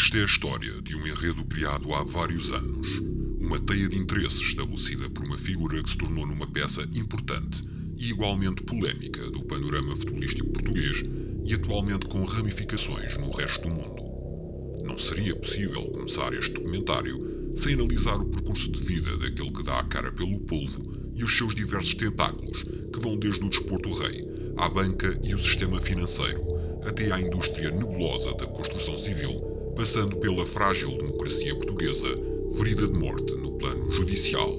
Esta é a história de um enredo criado há vários anos. Uma teia de interesses estabelecida por uma figura que se tornou numa peça importante e igualmente polémica do panorama futebolístico português e atualmente com ramificações no resto do mundo. Não seria possível começar este documentário sem analisar o percurso de vida daquele que dá a cara pelo polvo e os seus diversos tentáculos, que vão desde o desporto rei, à banca e o sistema financeiro, até à indústria nebulosa da construção civil, passando pela frágil democracia portuguesa, ferida de morte no plano judicial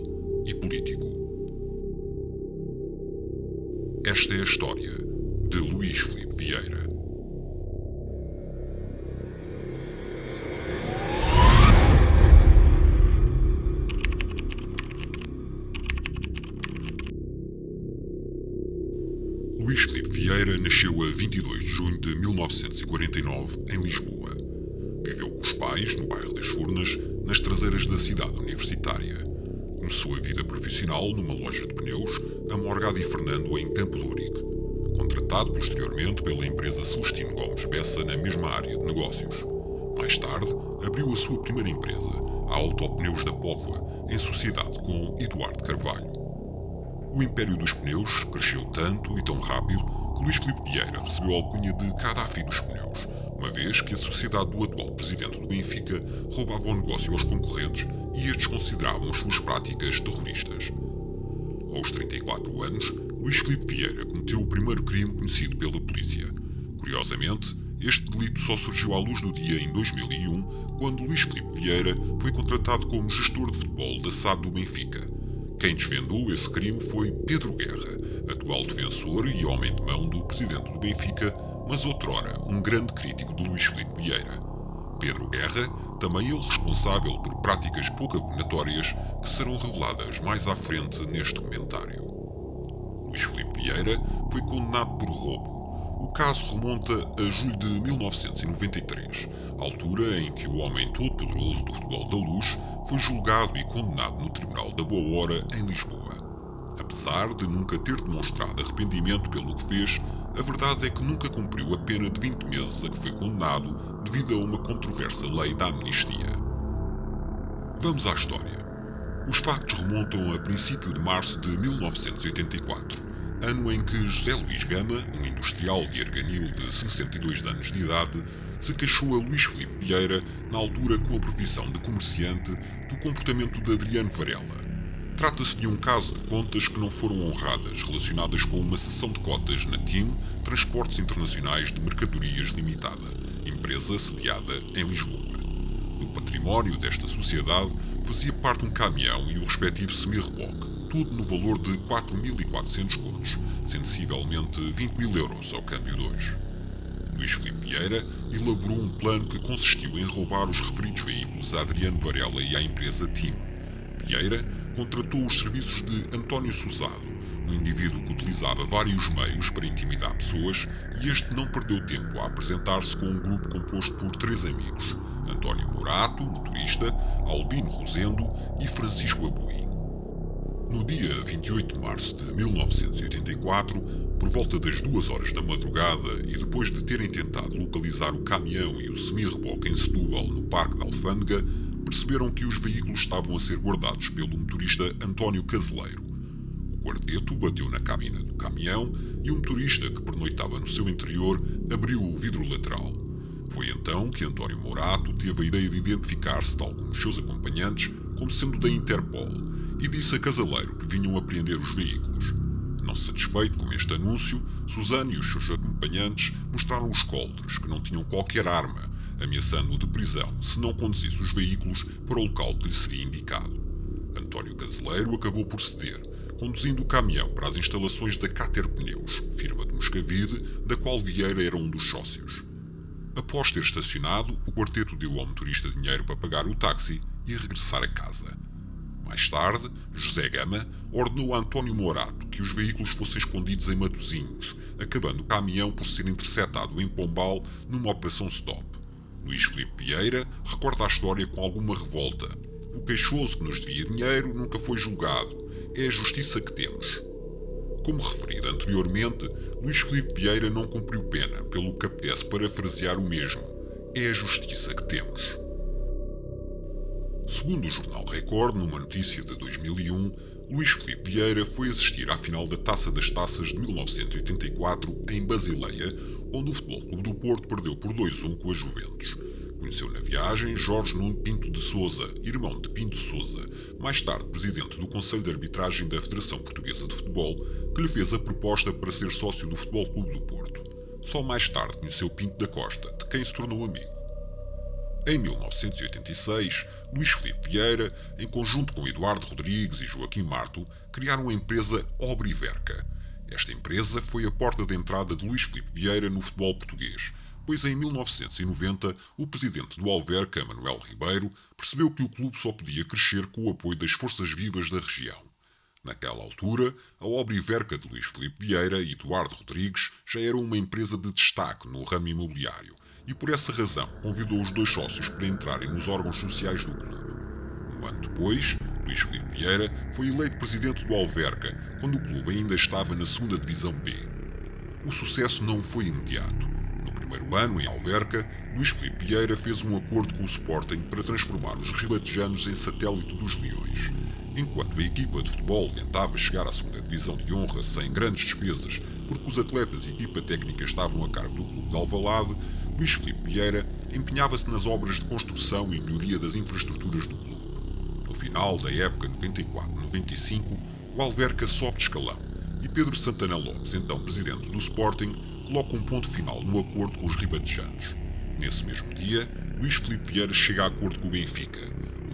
e político. Esta é a história de Luís Filipe Vieira. Luís Filipe Vieira nasceu a 22 de junho de 1949 em Lisboa. Viveu com os pais no bairro das Furnas, nas traseiras da cidade universitária. Começou a vida profissional numa loja de pneus, a Morgado e Fernando, em Campo de Ourique. Contratado posteriormente pela empresa Celestino Gomes Bessa na mesma área de negócios. Mais tarde, abriu a sua primeira empresa, a Autopneus da Póvoa, em sociedade com Eduardo Carvalho. O império dos pneus cresceu tanto e tão rápido que Luís Filipe Vieira recebeu a alcunha de Gaddafi dos pneus, uma vez que a sociedade do atual presidente do Benfica roubava o negócio aos concorrentes e estes consideravam as suas práticas terroristas. Aos 34 anos, Luís Filipe Vieira cometeu o primeiro crime conhecido pela polícia. Curiosamente, este delito só surgiu à luz do dia em 2001, quando Luís Filipe Vieira foi contratado como gestor de futebol da SAD do Benfica. Quem desvendou esse crime foi Pedro Guerra, atual defensor e homem de mão do presidente do Benfica, mas outrora um grande crítico de Luís Filipe Vieira. Pedro Guerra, também ele responsável por práticas pouco abominatórias que serão reveladas mais à frente neste documentário. Luís Filipe Vieira foi condenado por roubo. O caso remonta a julho de 1993, altura em que o homem todo-poderoso do futebol da Luz foi julgado e condenado no Tribunal da Boa Hora, em Lisboa. Apesar de nunca ter demonstrado arrependimento pelo que fez, a verdade é que nunca cumpriu a pena de 20 meses a que foi condenado devido a uma controversa lei da amnistia. Vamos à história. Os factos remontam a princípio de março de 1984, ano em que José Luís Gama, um industrial de Arganil de 62 anos de idade, se queixou a Luís Filipe Vieira, na altura com a profissão de comerciante, do comportamento de Adriano Varela. Trata-se de um caso de contas que não foram honradas, relacionadas com uma cessão de cotas na TIM, Transportes Internacionais de Mercadorias Limitada, empresa sediada em Lisboa. Do património desta sociedade fazia parte um caminhão e o respectivo semi-reboque, tudo no valor de 4.400 contos, sensivelmente 20.000 euros ao câmbio de hoje. Luís Filipe Vieira elaborou um plano que consistiu em roubar os referidos veículos a Adriano Varela e à empresa TIM. Vieira contratou os serviços de António Suzado, um indivíduo que utilizava vários meios para intimidar pessoas, e este não perdeu tempo a apresentar-se com um grupo composto por 3 amigos: António Morato, motorista, Albino Rosendo e Francisco Abui. No dia 28 de março de 1984, por volta das 2 horas da madrugada e depois de terem tentado localizar o caminhão e o semi-reboque em Setúbal, no Parque da Alfândega, perceberam que os veículos estavam a ser guardados pelo motorista António Caseleiro. O quarteto bateu na cabina do caminhão e o motorista, que pernoitava no seu interior, abriu o vidro lateral. Foi então que António Morato teve a ideia de identificar-se, tal como os seus acompanhantes, como sendo da Interpol, e disse a Caseleiro que vinham apreender os veículos. Não satisfeito com este anúncio, Suzano e os seus acompanhantes mostraram os coldres, que não tinham qualquer arma, ameaçando-o de prisão se não conduzisse os veículos para o local que lhe seria indicado. António Caseleiro acabou por ceder, conduzindo o caminhão para as instalações da Cater Pneus, firma de Moscavide, da qual Vieira era um dos sócios. Após ter estacionado, o quarteto deu ao motorista dinheiro para pagar o táxi e regressar a casa. Mais tarde, José Gama ordenou a António Morato que os veículos fossem escondidos em Matosinhos, acabando o caminhão por ser interceptado em Pombal numa operação stop. Luís Filipe Vieira recorda a história com alguma revolta. O queixoso que nos devia dinheiro nunca foi julgado. É a justiça que temos. Como referido anteriormente, Luís Filipe Vieira não cumpriu pena, pelo que apetece parafrasear o mesmo. é a justiça que temos. Segundo o jornal Record, numa notícia de 2001, Luís Filipe Vieira foi assistir à final da Taça das Taças de 1984 em Basileia, onde o Futebol Clube do Porto perdeu por 2-1 com a Juventus. Conheceu na viagem Jorge Nuno Pinto de Sousa, irmão de Pinto Sousa, mais tarde presidente do Conselho de Arbitragem da Federação Portuguesa de Futebol, que lhe fez a proposta para ser sócio do Futebol Clube do Porto. Só mais tarde conheceu Pinto da Costa, de quem se tornou amigo. Em 1986, Luís Filipe Vieira, em conjunto com Eduardo Rodrigues e Joaquim Marto, criaram a empresa Obriverca. Esta empresa foi a porta de entrada de Luís Filipe Vieira no futebol português, pois em 1990 o presidente do Alverca, Manuel Ribeiro, percebeu que o clube só podia crescer com o apoio das forças vivas da região. Naquela altura, a Obriverca de Luís Filipe Vieira e Eduardo Rodrigues já era uma empresa de destaque no ramo imobiliário e por essa razão convidou os dois sócios para entrarem nos órgãos sociais do clube. Um ano depois, Luís Filipe Vieira foi eleito presidente do Alverca, quando o clube ainda estava na 2ª Divisão B. O sucesso não foi imediato. No primeiro ano, em Alverca, Luís Filipe Vieira fez um acordo com o Sporting para transformar os ribatejanos em satélite dos Leões. Enquanto a equipa de futebol tentava chegar à 2ª Divisão de Honra sem grandes despesas, porque os atletas e equipa técnica estavam a cargo do clube de Alvalade, Luís Filipe Vieira empenhava-se nas obras de construção e melhoria das infraestruturas do clube. No final da época 94-95, o Alverca sobe de escalão e Pedro Santana Lopes, então presidente do Sporting, coloca um ponto final no acordo com os ribatejanos. Nesse mesmo dia, Luís Filipe Vieira chega a acordo com o Benfica.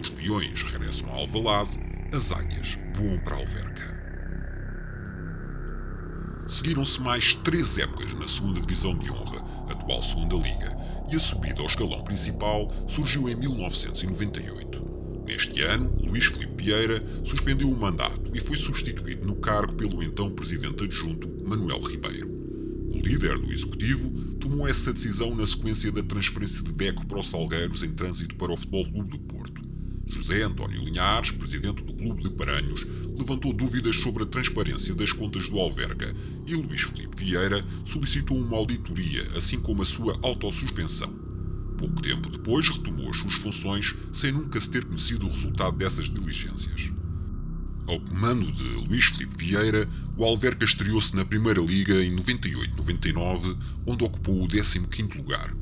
Os Leões regressam a Alvalade, as Águias voam para Alverca. Seguiram-se mais 3 épocas na 2ª Divisão de Honra, atual 2ª Liga, e a subida ao escalão principal surgiu em 1998. Neste ano, Luís Filipe Vieira suspendeu o mandato e foi substituído no cargo pelo então presidente adjunto Manuel Ribeiro. O líder do executivo tomou essa decisão na sequência da transferência de Deco para os Salgueiros em trânsito para o Futebol Clube do Porto. José António Linhares, presidente do Clube de Paranhos, levantou dúvidas sobre a transparência das contas do Alverca e Luís Filipe Vieira solicitou uma auditoria, assim como a sua autossuspensão. Pouco tempo depois retomou as suas funções sem nunca se ter conhecido o resultado dessas diligências. Ao comando de Luís Filipe Vieira, o Alverca estreou-se na Primeira Liga em 98-99, onde ocupou o 15º lugar.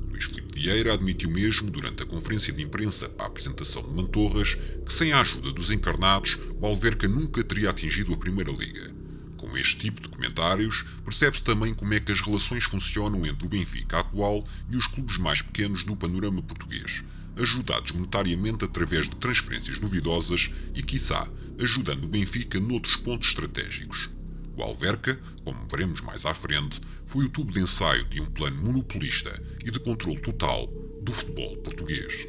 Luís Filipe Vieira admitiu mesmo, durante a conferência de imprensa para a apresentação de Mantorras, que sem a ajuda dos encarnados, o Alverca nunca teria atingido a Primeira Liga. Com este tipo de comentários, percebe-se também como é que as relações funcionam entre o Benfica atual e os clubes mais pequenos do panorama português, ajudados monetariamente através de transferências duvidosas e, quiçá, ajudando o Benfica noutros pontos estratégicos. O Alverca, como veremos mais à frente, foi o tubo de ensaio de um plano monopolista e de controle total do futebol português.